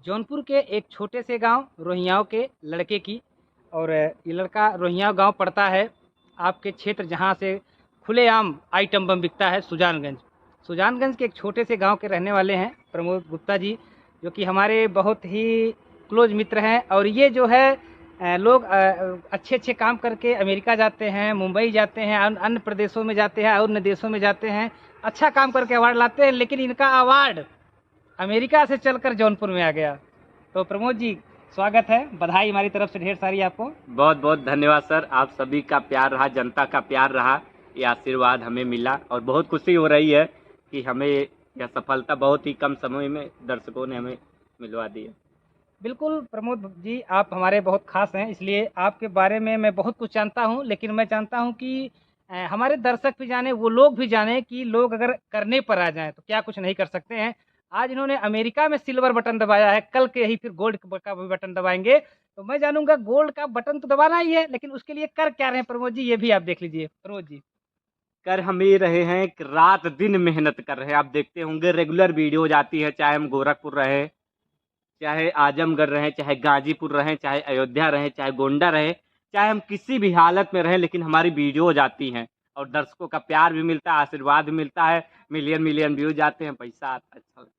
जौनपुर के एक छोटे से गांव रोहियाओं के लड़के की। और ये लड़का रोहियाओं गांव पड़ता है आपके क्षेत्र जहां से खुलेआम आइटम बम बिकता है, सुजानगंज। सुजानगंज के एक छोटे से गांव के रहने वाले हैं प्रमोद गुप्ता जी, जो कि हमारे बहुत ही क्लोज मित्र हैं। और ये जो है लोग अच्छे अच्छे काम करके अमेरिका जाते हैं, मुंबई जाते हैं, अन्य प्रदेशों में जाते हैं, अन्य देशों में जाते हैं, अच्छा काम करके अवार्ड लाते हैं। लेकिन इनका अवार्ड अमेरिका से चलकर जौनपुर में आ गया। तो प्रमोद जी, स्वागत है, बधाई हमारी तरफ से ढेर सारी आपको। बहुत बहुत धन्यवाद सर। आप सभी का प्यार रहा, जनता का प्यार रहा, ये आशीर्वाद हमें मिला और बहुत खुशी हो रही है कि हमें यह सफलता बहुत ही कम समय में दर्शकों ने हमें मिलवा दी है। बिल्कुल प्रमोद जी, आप हमारे बहुत खास हैं, इसलिए आपके बारे में मैं बहुत कुछ जानता हूं। लेकिन मैं जानता हूं कि हमारे दर्शक भी जाने, वो लोग भी जाने कि लोग अगर करने पर आ जाएं तो क्या कुछ नहीं कर सकते हैं। आज इन्होंने अमेरिका में सिल्वर बटन दबाया है, कल के ही फिर गोल्ड का भी बटन दबाएंगे। तो मैं जानूंगा गोल्ड का बटन तो दबाना ही है, लेकिन उसके लिए कर क्या रहे हैं प्रमोद जी, ये भी आप देख लीजिए। प्रमोद जी, कर हम ये रहे हैं कि रात दिन मेहनत कर रहे हैं। आप देखते होंगे रेगुलर वीडियो जाती है, चाहे हम गोरखपुर रहे, चाहे आजमगढ़ रहे, चाहे गाजीपुर रहे, चाहे अयोध्या रहे, चाहे गोंडा रहे, चाहे हम किसी भी हालत में रहे, लेकिन हमारी वीडियो जाती हैं और दर्शकों का प्यार भी मिलता है, आशीर्वाद भी मिलता है, मिलियन मिलियन व्यूज आते हैं, पैसा आता है, अच्छा लगता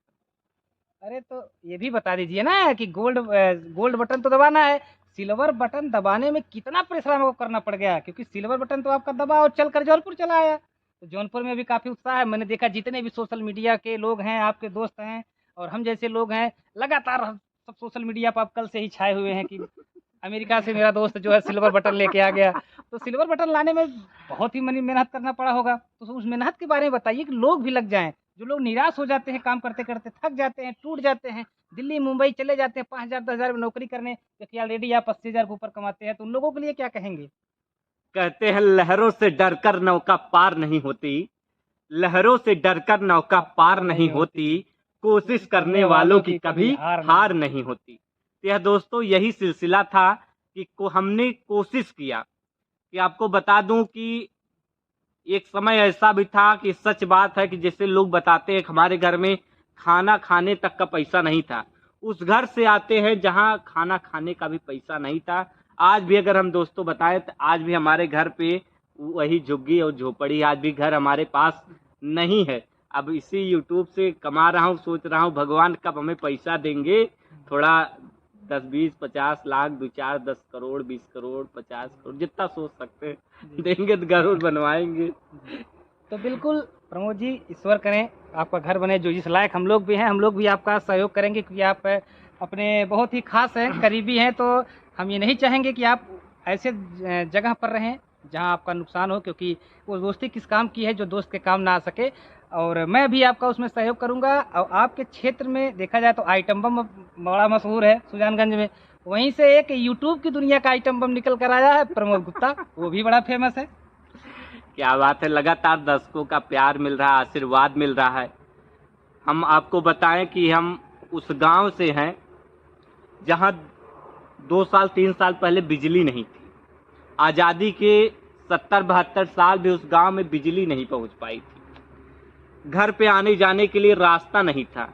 अरे तो ये भी बता दीजिए ना कि गोल्ड बटन तो दबाना है, सिल्वर बटन दबाने में कितना परिश्रम आपको करना पड़ गया? क्योंकि सिल्वर बटन तो आपका दबा और चल कर जौनपुर चला आया। तो जौनपुर में भी काफी उत्साह है। मैंने देखा जितने भी सोशल मीडिया के लोग हैं, आपके दोस्त हैं और हम जैसे लोग हैं, लगातार सब सोशल मीडिया पर आप कल से ही छाए हुए हैं कि अमेरिका से मेरा दोस्त जो है सिल्वर बटन लेके आ गया। तो सिल्वर बटन लाने में बहुत ही मेहनत करना पड़ा होगा। तो उस मेहनत के बारे में बताइए कि लोग भी लग जाएं। जो लोग निराश हो जाते हैं, काम करते करते थक जाते हैं, टूट जाते हैं, दिल्ली मुंबई चले जाते हैं 5,000 10,000 में नौकरी करने, क्योंकि ऑलरेडी आप 80,000 के ऊपर कमाते हैं, तो उन लोगों के लिए क्या कहेंगे? है। कहते हैं लहरों से डरकर नौका पार नहीं होती, लहरों से डरकर नौका पार नहीं होती, कोशिश करने वालों की कभी हार नहीं होती। तो यह दोस्तों यही सिलसिला था कि हमने कोशिश किया कि आपको बता दूं कि एक समय ऐसा भी था कि सच बात है कि जैसे लोग बताते हैं हमारे घर में खाना खाने तक का पैसा नहीं था, उस घर से आते हैं जहां खाना खाने का भी पैसा नहीं था। आज भी अगर हम दोस्तों बताएं तो आज भी हमारे घर पे वही झुग्गी और झोपड़ी, आज भी घर हमारे पास नहीं है। अब इसी यूट्यूब से कमा रहा हूँ, सोच रहा हूँ भगवान कब हमें पैसा देंगे, थोड़ा 10 20 50 लाख, 2 4 10 करोड़, 20 करोड़, 50 करोड़, जितना सोच सकते हैं देंगे तो जरूर बनवाएंगे। तो बिल्कुल प्रमोद जी, ईश्वर करें आपका घर बने, जो जिस लायक हम लोग भी हैं, हम लोग भी आपका सहयोग करेंगे, क्योंकि आप अपने बहुत ही खास हैं, करीबी हैं। तो हम ये नहीं चाहेंगे कि आप ऐसे जगह पर रहें जहां आपका नुकसान हो, क्योंकि वो दोस्ती किस काम की है जो दोस्त के काम ना आ सके। और मैं भी आपका उसमें सहयोग करूंगा। और आपके क्षेत्र में देखा जाए तो आइटम बम बड़ा मशहूर है सुजानगंज में, वहीं से एक यूट्यूब की दुनिया का आइटम बम निकल कर आया है प्रमोद गुप्ता, वो भी बड़ा फेमस है। क्या बात है, लगातार दर्शकों का प्यार मिल रहा है, आशीर्वाद मिल रहा है। हम आपको बताएं कि हम उस गांव से हैं जहां 2 साल 3 साल पहले बिजली नहीं थी। आज़ादी के 70 72 साल भी उस गांव में बिजली नहीं पहुंच पाई थी। घर पे आने जाने के लिए रास्ता नहीं था।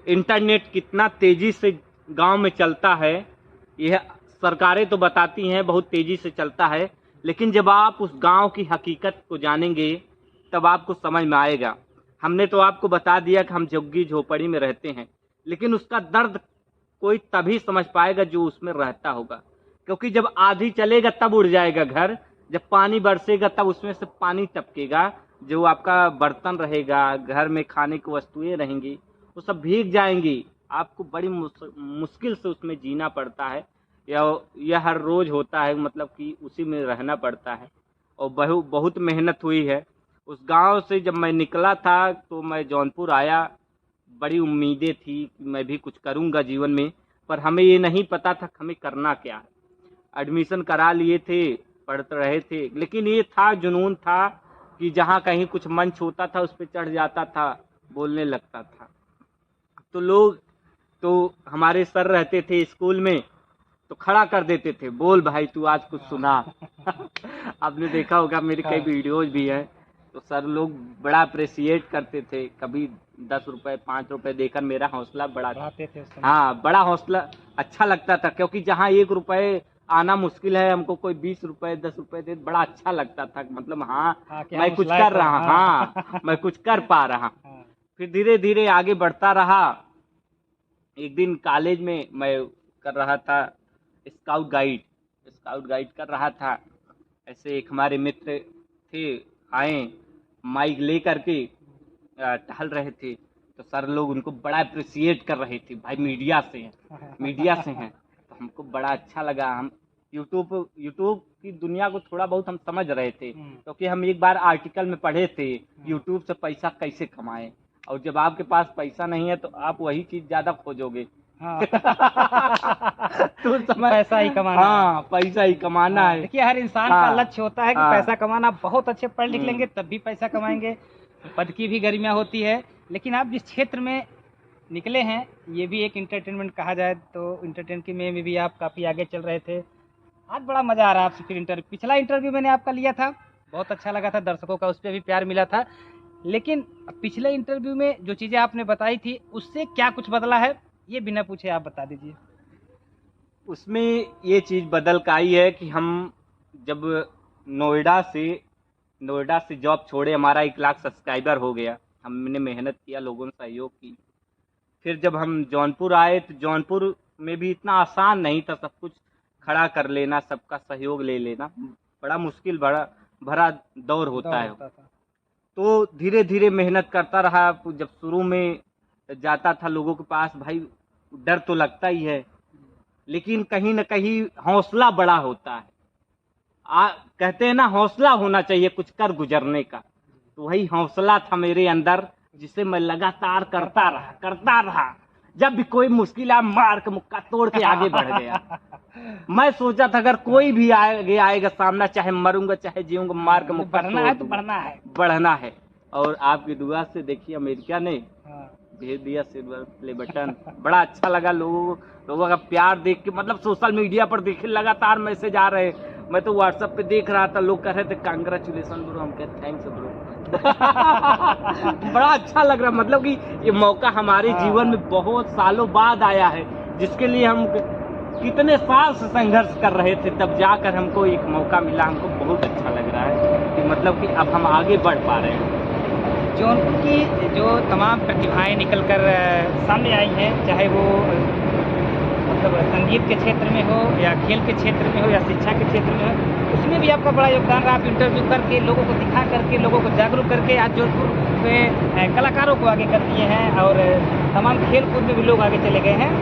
इंटरनेट कितना तेजी से गांव में चलता है, यह सरकारें तो बताती हैं बहुत तेजी से चलता है, लेकिन जब आप उस गांव की हकीकत को जानेंगे तब आपको समझ में आएगा। हमने तो आपको बता दिया कि हम झुग्गी झोपड़ी में रहते हैं, लेकिन उसका दर्द कोई तभी समझ पाएगा जो उसमें रहता होगा। क्योंकि जब आंधी चलेगा तब उड़ जाएगा घर, जब पानी बरसेगा तब उसमें से पानी टपकेगा, जो आपका बर्तन रहेगा, घर में खाने की वस्तुएं रहेंगी, वो सब भीग जाएंगी। आपको बड़ी मुश्किल से उसमें जीना पड़ता है, यह हर रोज होता है, मतलब कि उसी में रहना पड़ता है। और बहुत मेहनत हुई है। उस गांव से जब मैं निकला था तो मैं जौनपुर आया, बड़ी उम्मीदें थी कि मैं भी कुछ करूंगा जीवन में, पर हमें ये नहीं पता था हमें करना क्या है। एडमिशन करा लिए थे, पढ़ रहे थे, लेकिन ये था, जुनून था कि जहाँ कहीं कुछ मंच होता था उस पर चढ़ जाता था, बोलने लगता था। तो लोग, तो हमारे सर रहते थे स्कूल में, तो खड़ा कर देते थे, बोल भाई तू आज कुछ सुना। आपने देखा होगा, मेरे कई वीडियोज भी हैं। तो सर लोग बड़ा अप्रिसिएट करते थे, कभी 10 रुपए 5 रुपए देकर मेरा हौसला बढ़ाते थे उस समय। हाँ, बड़ा हौसला अच्छा लगता था, क्योंकि जहाँ 1 रुपए आना मुश्किल है, हमको कोई 20 रुपए 10 रुपए दे, बड़ा अच्छा लगता था। मतलब हाँ, हाँ, कि मैं हम कुछ उस लायक कर हो, रहा, हाँ मैं कुछ कर पा रहा। हाँ। फिर धीरे धीरे आगे बढ़ता रहा। एक दिन कॉलेज में मैं कर रहा था स्काउट गाइड कर रहा था। ऐसे एक हमारे मित्र थे, आए माइक ले करके टहल रहे थे, तो सर लोग उनको बड़ा अप्रिसिएट कर रहे थे, भाई मीडिया से हैं। तो हमको बड़ा अच्छा लगा। हम यूट्यूब की दुनिया को थोड़ा बहुत हम समझ रहे थे, क्योंकि हम एक बार आर्टिकल में पढ़े थे यूट्यूब से पैसा कैसे कमाएं, और जब आपके पास पैसा नहीं है तो आप वही चीज ज्यादा खोजोगे। हाँ। तो समय पैसा ही कमाना। हाँ, पैसा ही कमाना है। देखिए, हर इंसान का हाँ, लक्ष्य होता है कि हाँ, पैसा कमाना। बहुत अच्छे पढ़ लिख लेंगे तब भी पैसा कमाएंगे, पद की भी गरिमा होती है। लेकिन आप जिस क्षेत्र में निकले हैं, ये भी एक इंटरटेनमेंट कहा जाए तो इंटरटेनमेंट में भी आप काफ़ी आगे चल रहे थे। आज बड़ा मज़ा आ रहा है आपसे। फिर पिछला इंटरव्यू मैंने आपका लिया था, बहुत अच्छा लगा था, दर्शकों का उस पर भी प्यार मिला था। लेकिन पिछले इंटरव्यू में जो चीज़ें आपने बताई थी उससे क्या कुछ बदला है, ये बिना पूछे आप बता दीजिए। उसमें ये चीज बदल के आई है कि हम जब नोएडा से जॉब छोड़े, हमारा 1 लाख सब्सक्राइबर हो गया, हमने मेहनत किया, लोगों ने सहयोग की। फिर जब हम जौनपुर आए तो जौनपुर में भी इतना आसान नहीं था सब कुछ खड़ा कर लेना, सबका सहयोग ले लेना, बड़ा मुश्किल भरा दौर होता है। तो धीरे धीरे मेहनत करता रहा। जब शुरू में जाता था लोगों के पास, भाई डर तो लगता ही है, लेकिन कहीं न कहीं हौसला बड़ा होता है। कहते हैं ना, हौसला होना चाहिए कुछ कर गुजरने का। तो वही हौसला था मेरे अंदर, जिसे मैं लगातार करता रहा। जब भी कोई मुश्किल आया, मार के मुक्का तोड़ के आगे बढ़ गया। मैं सोचा था अगर कोई भी आगे आएगा सामना, चाहे मरूंगा चाहे जीऊंगा, मार के मुक्का बढ़ना है तो बढ़ना है। और आपकी दुआ से देखिए अमेरिका ने भेज दिया सिल्वर प्ले बटन। बड़ा अच्छा लगा, लोगों का प्यार देख के। मतलब सोशल मीडिया पर देखे लगातार मैसेज आ रहे, मैं तो व्हाट्सएप पे देख रहा था, लोग कह रहे थे कांग्रेचुलेसन ब्रो, हम कहते थैंक्स ब्रो। बड़ा अच्छा लग रहा। मतलब कि ये मौका हमारे जीवन में बहुत सालों बाद आया है, जिसके लिए हम कितने साल से संघर्ष कर रहे थे, तब जाकर हमको एक मौका मिला। हमको बहुत अच्छा लग रहा है कि मतलब कि अब हम आगे बढ़ पा रहे हैं। जौनपुर की जो तमाम प्रतिभाएं निकल कर सामने आई हैं, चाहे वो मतलब संगीत के क्षेत्र में हो या खेल के क्षेत्र में हो या शिक्षा के क्षेत्र में हो, उसमें भी आपका बड़ा योगदान रहा। आप इंटरव्यू करके लोगों को दिखा करके, लोगों को जागरूक करके आज जौनपुर में कलाकारों को आगे कर दिए हैं, और तमाम खेल कूद में भी लोग आगे चले गए हैं।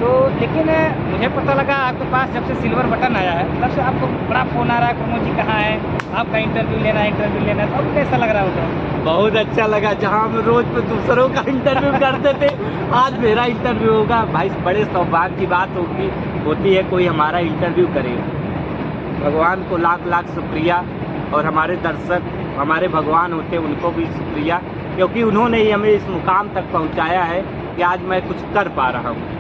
तो लेकिन मुझे पता लगा आपके पास जब से सिल्वर बटन आया है, तब से आपको बड़ा फ़ोन आ रहा है, प्रमोद जी कहाँ है, आपका इंटरव्यू लेना है। तो अब कैसा लग रहा होगा? बहुत अच्छा लगा। जहाँ हम रोज पे दूसरों का इंटरव्यू करते थे, आज मेरा इंटरव्यू होगा। भाई बड़े सौभाग्य की बात होती है कोई हमारा इंटरव्यू करे। भगवान को लाख लाख शुक्रिया, और हमारे दर्शक हमारे भगवान होते हैं, उनको भी शुक्रिया, क्योंकि उन्होंने ही हमें इस मुकाम तक पहुँचाया है कि आज मैं कुछ कर पा रहा हूँ।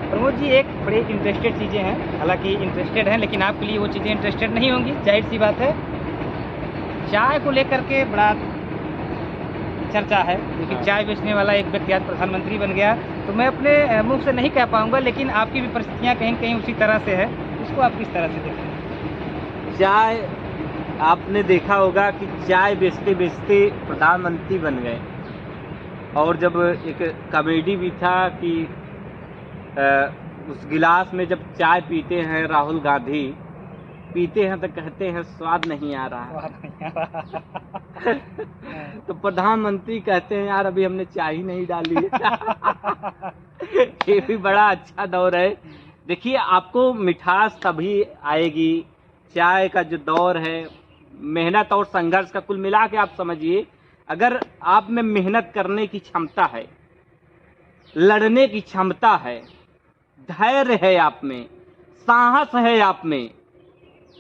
प्रमोद जी, एक बड़ी इंटरेस्टेड चीज़ें हैं, हालांकि इंटरेस्टेड हैं, लेकिन आपके लिए वो चीज़ें इंटरेस्टेड नहीं होंगी, जाहिर सी बात है। चाय को लेकर के बड़ा चर्चा है, क्योंकि चाय बेचने वाला एक व्यक्ति आज प्रधानमंत्री बन गया। तो मैं अपने मुंह से नहीं कह पाऊंगा, लेकिन आपकी भी परिस्थितियाँ कहीं कहीं उसी तरह से है। इसको आप किस तरह से देखते हैं? चाय, आपने देखा होगा कि चाय बेचते बेचते प्रधानमंत्री बन गए। और जब एक कॉमेडी भी था कि उस गिलास में जब चाय पीते हैं राहुल गांधी, पीते हैं तो कहते हैं स्वाद नहीं आ रहा। तो प्रधानमंत्री कहते हैं यार अभी हमने चाय ही नहीं डाली है। ये भी बड़ा अच्छा दौर है। देखिए, आपको मिठास तभी आएगी, चाय का जो दौर है, मेहनत और संघर्ष का कुल मिला के आप समझिए, अगर आप में मेहनत करने की क्षमता है, लड़ने की क्षमता है, धैर्य है आप में, साहस है आप में,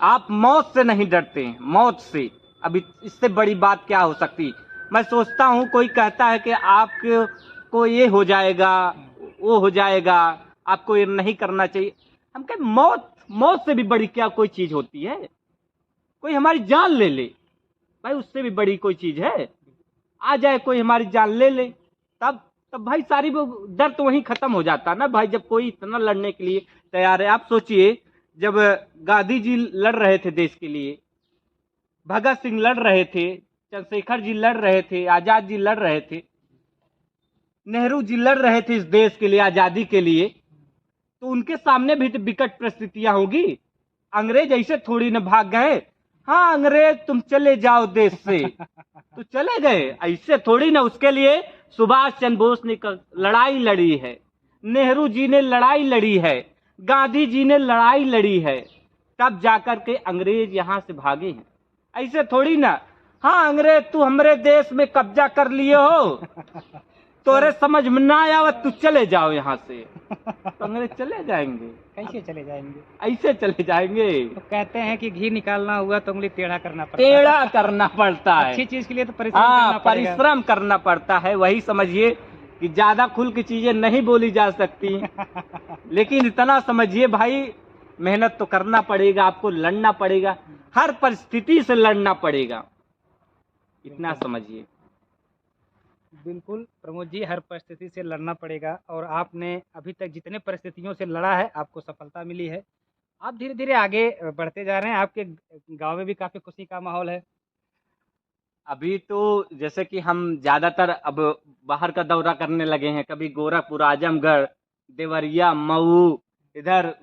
आप मौत से नहीं डरते हैं, मौत से, अभी इससे बड़ी बात क्या हो सकती। मैं सोचता हूँ कोई कहता है कि आपको ये हो जाएगा, वो हो जाएगा, आपको ये नहीं करना चाहिए। हम कहें मौत से भी बड़ी क्या कोई चीज होती है? कोई हमारी जान ले ले, भाई उससे भी बड़ी कोई चीज है? आ जाए कोई हमारी जान ले ले, तब भाई सारी वो डर तो वहीं खत्म हो जाता ना भाई, जब कोई इतना लड़ने के लिए तैयार है। आप सोचिए, जब गांधी जी लड़ रहे थे देश के लिए, भगत सिंह लड़ रहे थे, चंद्रशेखर जी लड़ रहे थे, आजाद जी लड़ रहे थे, नेहरू जी लड़ रहे थे इस देश के लिए, आजादी के लिए, तो उनके सामने भी तो विकट परिस्थितियां होगी। अंग्रेज ऐसे थोड़ी न भाग गए, हाँ अंग्रेज तुम चले जाओ देश से, तो चले गए, ऐसे थोड़ी ना। उसके लिए सुभाष चंद्र बोस ने लड़ाई लड़ी है, नेहरू जी ने लड़ाई लड़ी है, गांधी जी ने लड़ाई लड़ी है, तब जाकर के अंग्रेज यहां से भागे हैं। ऐसे थोड़ी ना, हाँ अंग्रेज तू हमारे देश में कब्जा कर लिए हो, तोरे समझ में ना आया तू चले जाओ यहाँ से, तो अंग्रेज चले जाएंगे? कैसे चले जाएंगे? ऐसे चले जाएंगे। तो कहते हैं कि घी निकालना हुआ तो उंगली टेढ़ा करना पड़ता है। टेढ़ा करना पड़ता है, अच्छी चीज के लिए तो परिश्रम हाँ करना पड़ेगा। परिश्रम करना पड़ता है। वही समझिए कि ज्यादा खुल की चीजें नहीं बोली जा सकती, लेकिन इतना समझिए भाई, मेहनत तो करना पड़ेगा, आपको लड़ना पड़ेगा, हर परिस्थिति से लड़ना पड़ेगा, इतना समझिए। बिल्कुल प्रमोद जी, हर परिस्थिति से लड़ना पड़ेगा, और आपने अभी तक जितने परिस्थितियों से लड़ा है आपको सफलता मिली है। आप धीरे धीरे आगे बढ़ते जा रहे हैं, आपके गांव में भी काफी खुशी का माहौल है। अभी तो जैसे कि हम ज्यादातर अब बाहर का दौरा करने लगे हैं, कभी गोरखपुर, आजमगढ़, देवरिया, मऊ, इधर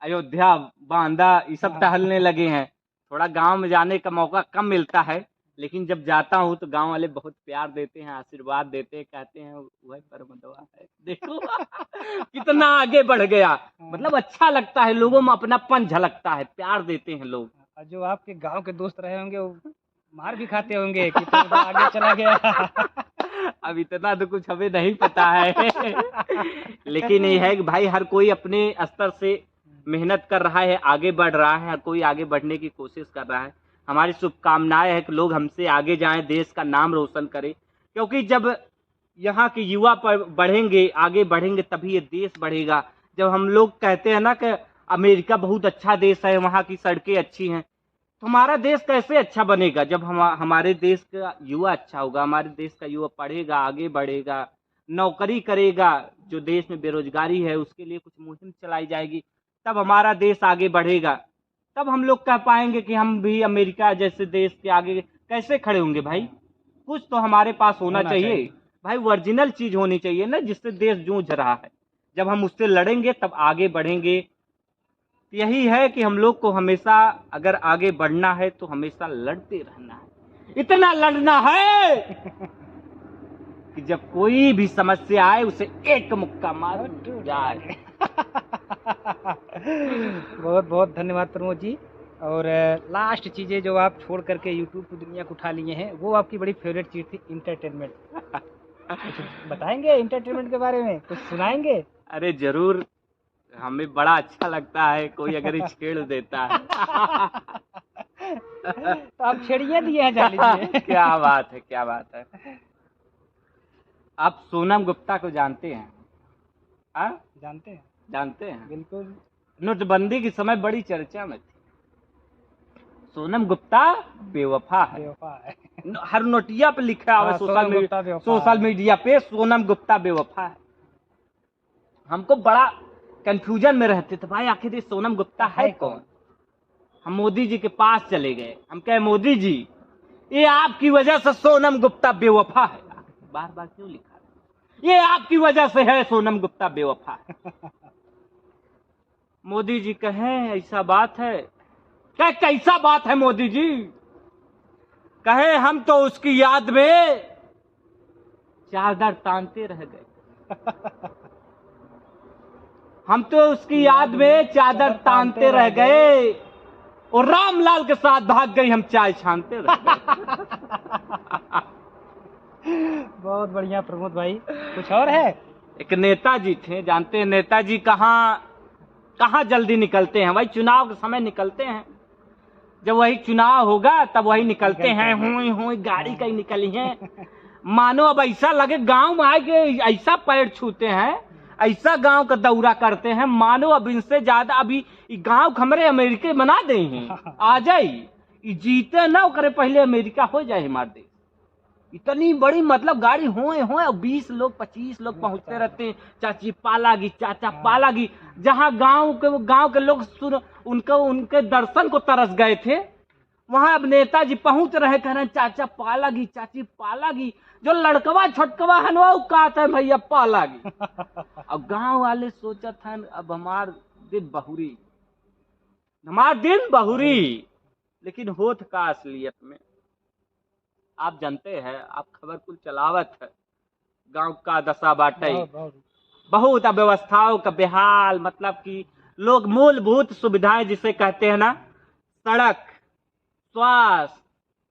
अयोध्या, बांदा, ये सब टहलने लगे हैं। थोड़ा गांव में जाने का मौका कम मिलता है, लेकिन जब जाता हूँ तो गांव वाले बहुत प्यार देते हैं, आशीर्वाद देते हैं, कहते हैं वही परम दवा है। देखो कितना आगे बढ़ गया, मतलब अच्छा लगता है, लोगों में अपनापन झलकता है, प्यार देते हैं लोग। और जो आपके गांव के दोस्त रहे होंगे वो मार भी खाते होंगे कि तो आगे चला गया। अब इतना तो कुछ हमें नहीं पता है, लेकिन ये है कि भाई हर कोई अपने स्तर से मेहनत कर रहा है, आगे बढ़ रहा है, हर कोई आगे बढ़ने की कोशिश कर रहा है। हमारी शुभकामनाएं है कि लोग हमसे आगे जाएं, देश का नाम रोशन करें, क्योंकि जब यहाँ के युवा बढ़ेंगे, आगे बढ़ेंगे, तभी ये देश बढ़ेगा। जब हम लोग कहते हैं ना कि अमेरिका बहुत अच्छा देश है, वहाँ की सड़कें अच्छी हैं, तो हमारा देश कैसे अच्छा बनेगा? जब हमारे देश का युवा अच्छा होगा, हमारे देश का युवा पढ़ेगा, आगे बढ़ेगा, नौकरी करेगा, जो देश में बेरोजगारी है उसके लिए कुछ मुहिम चलाई जाएगी, तब हमारा देश आगे बढ़ेगा। तब हम लोग कह पाएंगे कि हम भी अमेरिका जैसे देश के आगे कैसे खड़े होंगे। भाई कुछ तो हमारे पास होना चाहिए भाई, ओरिजिनल चीज होनी चाहिए ना, जिससे देश जूझ रहा है। जब हम उससे लड़ेंगे तब आगे बढ़ेंगे। यही है कि हम लोग को हमेशा अगर आगे बढ़ना है तो हमेशा लड़ते रहना है, इतना लड़ना है कि जब कोई भी समस्या आए उसे एक मुक्का मार जाए। बहुत बहुत धन्यवाद प्रमोद जी। और लास्ट चीजें जो आप छोड़ करके यूट्यूब की दुनिया को उठा लिए हैं, वो आपकी बड़ी फेवरेट चीज थी, इंटरटेनमेंट। कुछ बताएंगे इंटरटेनमेंट के बारे में, कुछ सुनाएंगे? अरे जरूर, हमें बड़ा अच्छा लगता है कोई अगर छेड़ देता है। तो आप छेड़िए दिए हैं, जान लीजिए। क्या बात है, क्या बात है। आप सोनम गुप्ता को जानते हैं? जानते हैं? जानते हैं, बिल्कुल। नोटबंदी के समय बड़ी चर्चा में थी। सोनम गुप्ता बेवफा है, बेवफा है। हर नोटिया पे लिखा है, सोशल मीडिया पे सोनम गुप्ता बेवफा है। हमको बड़ा कंफ्यूजन में रहते थे, भाई आखिर ये सोनम गुप्ता है कौन? हम मोदी जी के पास चले गए, हम कहे मोदी जी ये आपकी वजह से सोनम गुप्ता बेवफा है। बार बार क्यों लिखा? ये आपकी वजह से है, सोनम गुप्ता बेवफा है। मोदी जी कहें ऐसा बात है? कहे कैसा बात है मोदी जी? कहे हम तो उसकी याद में चादर तानते रह गए। हम तो उसकी याद में चादर तानते रह गए, और रामलाल के साथ भाग गई हम चाय छानते रह गए। बहुत बढ़िया प्रमोद भाई। कुछ और है? एक नेताजी थे, जानते हैं नेताजी कहाँ जल्दी निकलते हैं? वही चुनाव के समय निकलते हैं, जब वही चुनाव होगा तब वही निकलते हैं। हुई गाड़ी कहीं निकली है, मानो अब ऐसा लगे गांव में आके ऐसा पैर छूते हैं, ऐसा गांव का दौरा करते हैं, मानो अब इनसे ज्यादा अभी गांव हमरे अमेरिका बना दे हैं, आ जाए ई जीते ना करे पहले अमेरिका हो जाए हमारे देश। इतनी बड़ी मतलब गाड़ी होए और 20 लोग 25 लोग पहुंचते रहते हैं। चाची पालागी, चाचा पालागी, जहां गांव के लोग सुन उनके दर्शन को तरस गए थे, वहां अब नेताजी पहुंच रहे, कह रहे चाचा पालागी, चाची पालागी। जो लड़कवा छोटकवा है वो कहता है भैया पालागी। अब गांव वाले सोचा था अब हमार दिन बहुरी, हमार दिन बहुरी, लेकिन होत का असलियत में आप जानते हैं, आप खबर कुल चलावत है, गांव का दशा बाटे, बहुत अव्यवस्थाओं का बेहाल, मतलब कि लोग मूलभूत सुविधाएं जिसे कहते हैं ना, सड़क, स्वास्थ्य,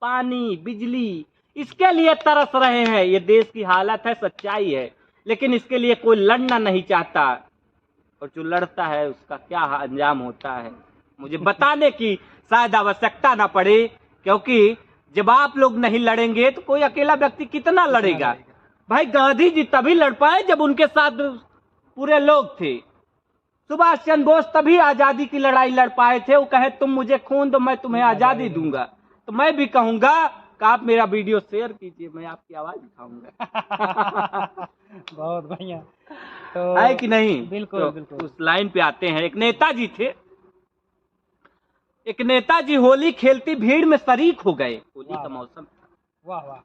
पानी, बिजली, इसके लिए तरस रहे हैं। ये देश की हालत है, सच्चाई है, लेकिन इसके लिए कोई लड़ना नहीं चाहता, और जो लड़ता है उसका क्या अंजाम होता है मुझे बताने की शायद आवश्यकता ना पड़े, क्योंकि जब आप लोग नहीं लड़ेंगे तो कोई अकेला व्यक्ति कितना लड़ेगा। भाई गांधी जी तभी लड़ पाए जब उनके साथ पूरे लोग थे। सुभाष चंद्र बोस तभी आजादी की लड़ाई लड़ पाए थे। वो कहे तुम मुझे खून दो मैं तुम्हें आजादी दूंगा। तो मैं भी कहूंगा कि आप मेरा वीडियो शेयर कीजिए, मैं आपकी आवाज उठाऊंगा। बहुत बढ़िया। तो है कि नहीं? बिल्कुल तो बिल्कुल। उस लाइन पे आते हैं। एक नेताजी थे, एक नेताजी होली खेलती भीड़ में शरीक हो गए। होली का मौसम था। वाह वाह।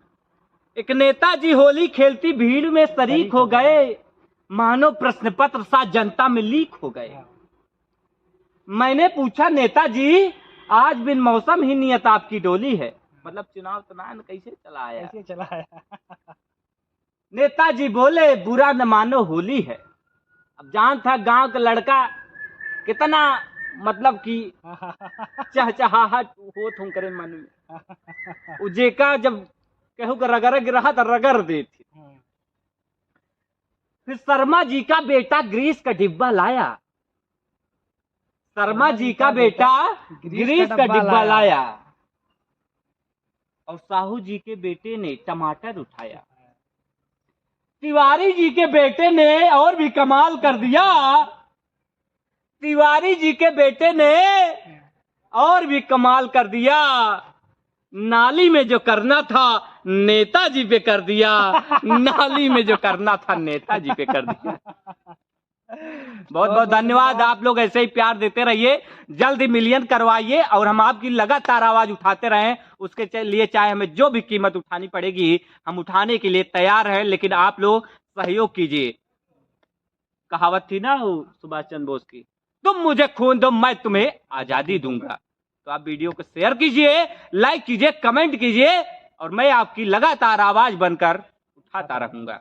एक नेताजी होली खेलती भीड़ में शरीक हो गए, मानो प्रश्न पत्र सा जनता में लीक हो गए। मैंने पूछा नेताजी आज बिन मौसम ही नियत आपकी डोली है, मतलब चुनाव कैसे चलाया, कैसे चलाया। नेताजी बोले बुरा न मानो होली है। अब जान था गांव का लड़का कितना मतलब कि चहचहाहट हो तुम करे मन में, उजेका जब कहू का रगड़ रहा तो रगड़ देती। फिर शर्मा जी का बेटा ग्रीस का डिब्बा लाया, शर्मा जी का बेटा ग्रीस का डिब्बा लाया, और साहू जी के बेटे ने टमाटर उठाया। तिवारी जी के बेटे ने और भी कमाल कर दिया, तिवारी जी के बेटे ने और भी कमाल कर दिया। नाली में जो करना था नेताजी पे कर दिया, नाली में जो करना था नेताजी पे कर दिया। बहुत बहुत धन्यवाद। आप लोग ऐसे ही प्यार देते रहिए, जल्द ही मिलियन करवाइए, और हम आपकी लगातार आवाज उठाते रहें। उसके लिए चाहे हमें जो भी कीमत उठानी पड़ेगी हम उठाने के लिए तैयार हैं, लेकिन आप लोग सहयोग कीजिए। कहावत थी ना सुभाष चंद्र बोस की, तुम मुझे खून दो मैं तुम्हें आजादी दूंगा। तो आप वीडियो को शेयर कीजिए, लाइक कीजिए, कमेंट कीजिए, और मैं आपकी लगातार आवाज बनकर उठाता रहूंगा।